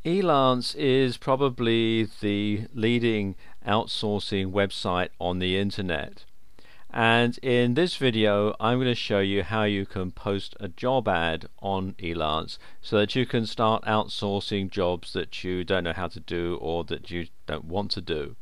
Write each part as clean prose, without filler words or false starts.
Elance is probably the leading outsourcing website on the internet, and in this video I'm going to show you how you can post a job ad on Elance so that you can start outsourcing jobs that you don't know how to do or that you don't want to do.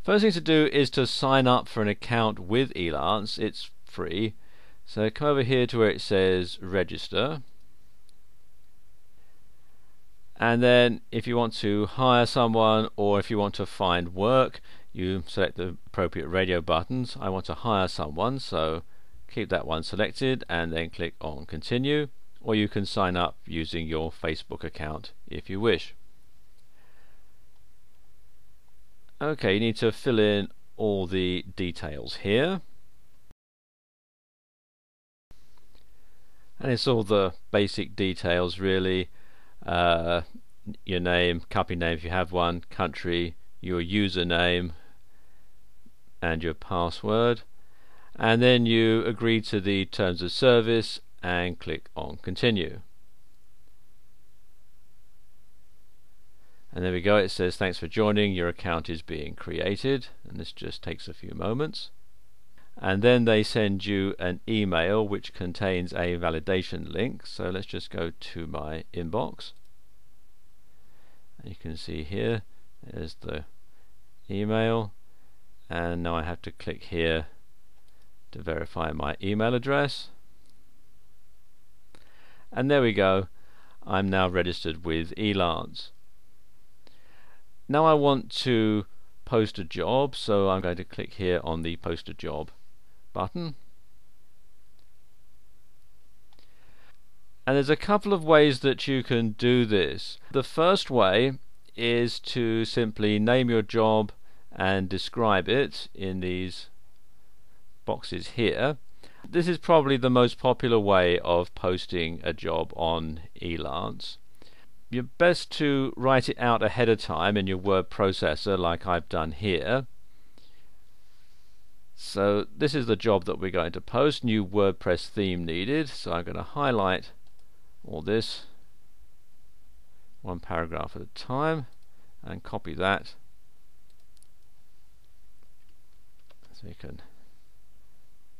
First thing to do is to sign up for an account with Elance. It's free, so come over here to where it says register. And then if you want to hire someone or if you want to find work, you select the appropriate radio buttons. I want to hire someone, so keep that one selected and then click on continue, or you can sign up using your Facebook account if you wish. Okay, you need to fill in all the details here, and it's all the basic details really. Your name, company name if you have one, country, your username and your password, and then you agree to the terms of service and click on continue. And there we go, it says thanks for joining, your account is being created, and this just takes a few moments. And then they send you an email which contains a validation link. So let's just go to my inbox, and you can see here there's the email, and now I have to click here to verify my email address, and there we go, I'm now registered with Elance. Now I want to post a job, so I'm going to click here on the post a job button, and there's a couple of ways that you can do this. The first way is to simply name your job and describe it in these boxes here. This is probably the most popular way of posting a job on Elance. You're best to write it out ahead of time in your word processor like I've done here. So this is the job that we're going to post. New WordPress theme needed, so I'm going to highlight all this one paragraph at a time and copy that, so you can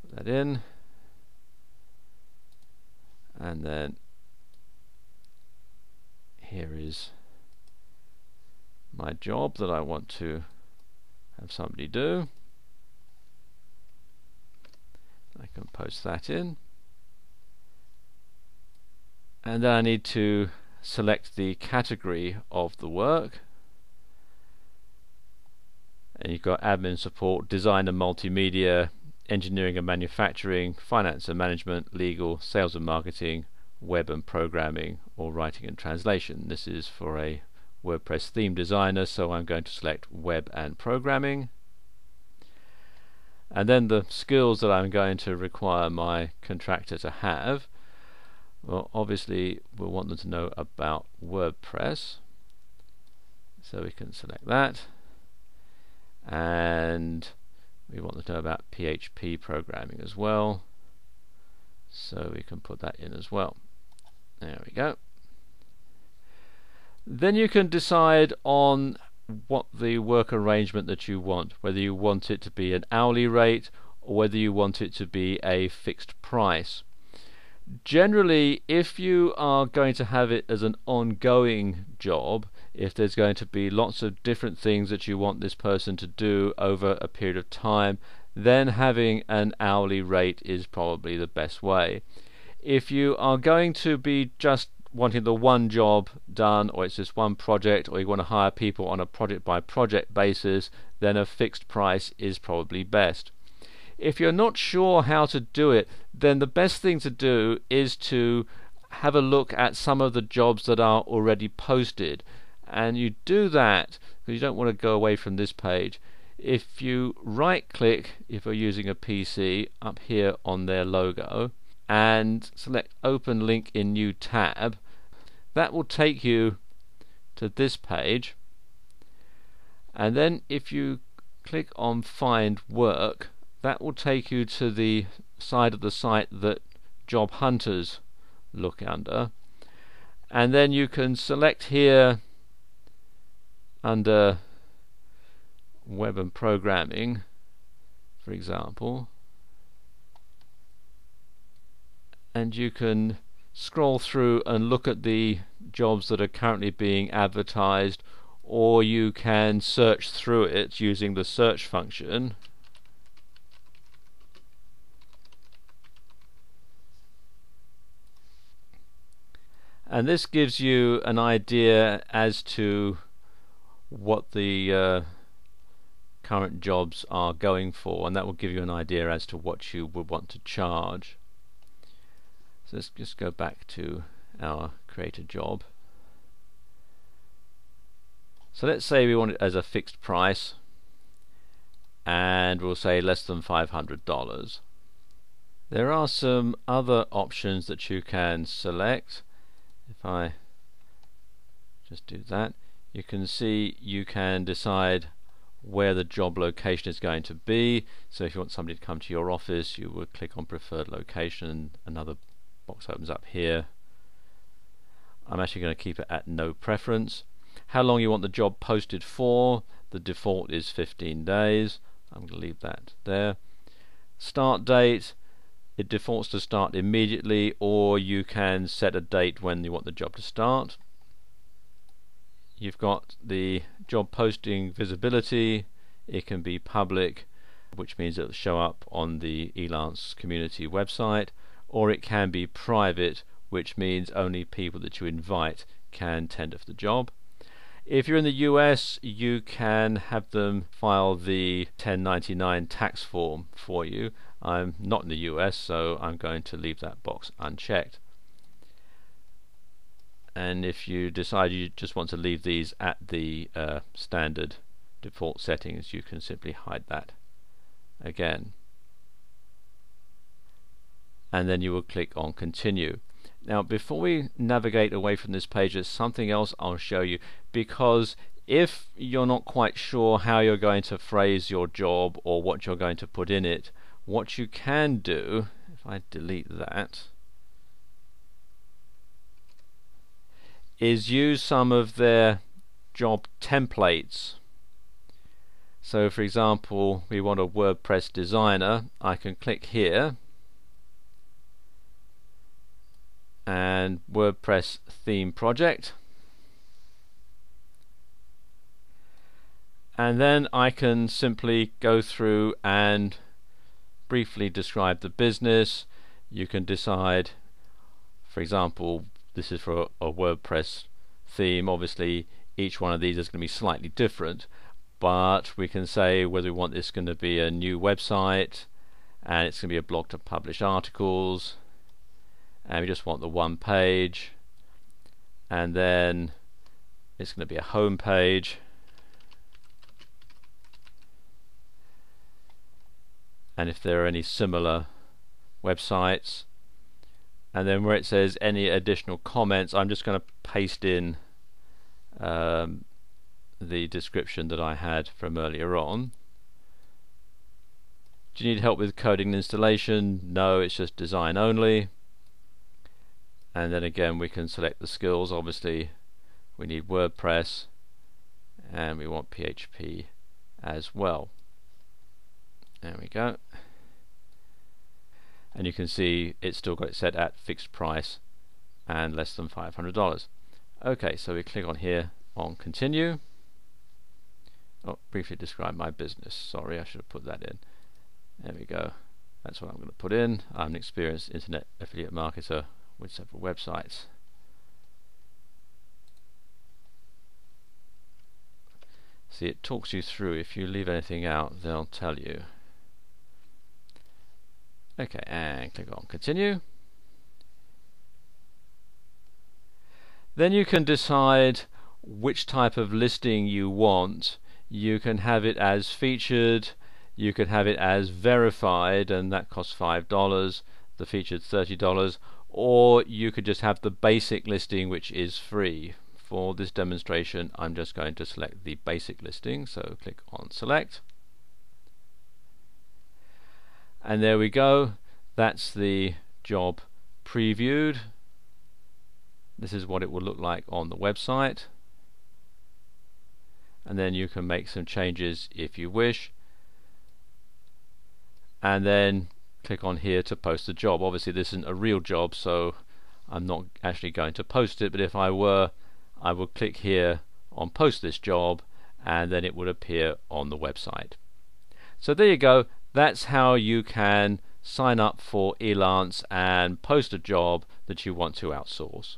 put that in, and then here is my job that I want to have somebody do. I can post that in, and then I need to select the category of the work, and you've got admin support, design and multimedia, engineering and manufacturing, finance and management, legal, sales and marketing, web and programming, or writing and translation. This is for a WordPress theme designer, so I'm going to select web and programming. And then the skills that I'm going to require my contractor to have, well, obviously we'll want them to know about WordPress, so we can select that, and we want them to know about PHP programming as well, so we can put that in as well. There we go. Then you can decide on what the work arrangement that you want, whether you want it to be an hourly rate or whether you want it to be a fixed price. Generally, if you are going to have it as an ongoing job, if there's going to be lots of different things that you want this person to do over a period of time, then having an hourly rate is probably the best way. If you are going to be just wanting the one job done, or it's just one project, or you want to hire people on a project by project basis, then a fixed price is probably best. If you're not sure how to do it, then the best thing to do is to have a look at some of the jobs that are already posted, and you do that because you don't want to go away from this page. If you right click, if you're using a PC, up here on their logo and select open link in new tab, that will take you to this page, and then if you click on find work, that will take you to the side of the site that job hunters look under, And then you can select here under web and programming, for example, and you can scroll through and look at the jobs that are currently being advertised, or you can search through it using the search function. And this gives you an idea as to what the current jobs are going for, and that will give you an idea as to what you would want to charge. So let's just go back to our create a job. So let's say we want it as a fixed price, and we'll say less than $500. There are some other options that you can select. If I just do that, you can see you can decide where the job location is going to be. So if you want somebody to come to your office, you would click on preferred location. Another box opens up here. I'm actually going to keep it at no preference. How long you want the job posted for? The default is 15 days. I'm going to leave that there. Start date, it defaults to start immediately, or you can set a date when you want the job to start. You've got the job posting visibility. It can be public, which means it'll show up on the Elance community website, or it can be private, which means only people that you invite can tender for the job. If you're in the US, you can have them file the 1099 tax form for you. I'm not in the US, so I'm going to leave that box unchecked. And if you decide you just want to leave these at the standard default settings, you can simply hide that again. And then you will click on continue. Now, before we navigate away from this page, there's something else I'll show you, because if you're not quite sure how you're going to phrase your job or what you're going to put in it, what you can do, if I delete that, is use some of their job templates. So for example, we want a WordPress designer. I can click here and WordPress theme project, and then I can simply go through and briefly describe the business. You can decide, for example, this is for a WordPress theme. Obviously each one of these is going to be slightly different, but we can say whether we want this going to be a new website, and it's going to be a blog to publish articles, and we just want the one page, and then it's going to be a home page, and if there are any similar websites, and then where it says any additional comments, I'm just going to paste in the description that I had from earlier on. Do you need help with coding and installation? No, it's just design only. And then again we can select the skills. Obviously we need WordPress and we want PHP as well. There we go. And you can see it's still got it set at fixed price and less than $500. Okay, so we click on here on continue. Oh, briefly describe my business. Sorry, I should have put that in. There we go. That's what I'm going to put in. I'm an experienced internet affiliate marketer with several websites. See, it talks you through. If you leave anything out, they'll tell you. Okay, and click on continue. Then you can decide which type of listing you want. You can have it as featured, you could have it as verified, and that costs $5, the featured $30, or you could just have the basic listing, which is free. For this demonstration I'm just going to select the basic listing, so click on select, and there we go. That's the job previewed. This is what it will look like on the website, and then you can make some changes if you wish, and then click on here to post the job. Obviously this isn't a real job, so I'm not actually going to post it, but if I were, I would click here on post this job, and then it would appear on the website. So there you go. That's how you can sign up for Elance and post a job that you want to outsource.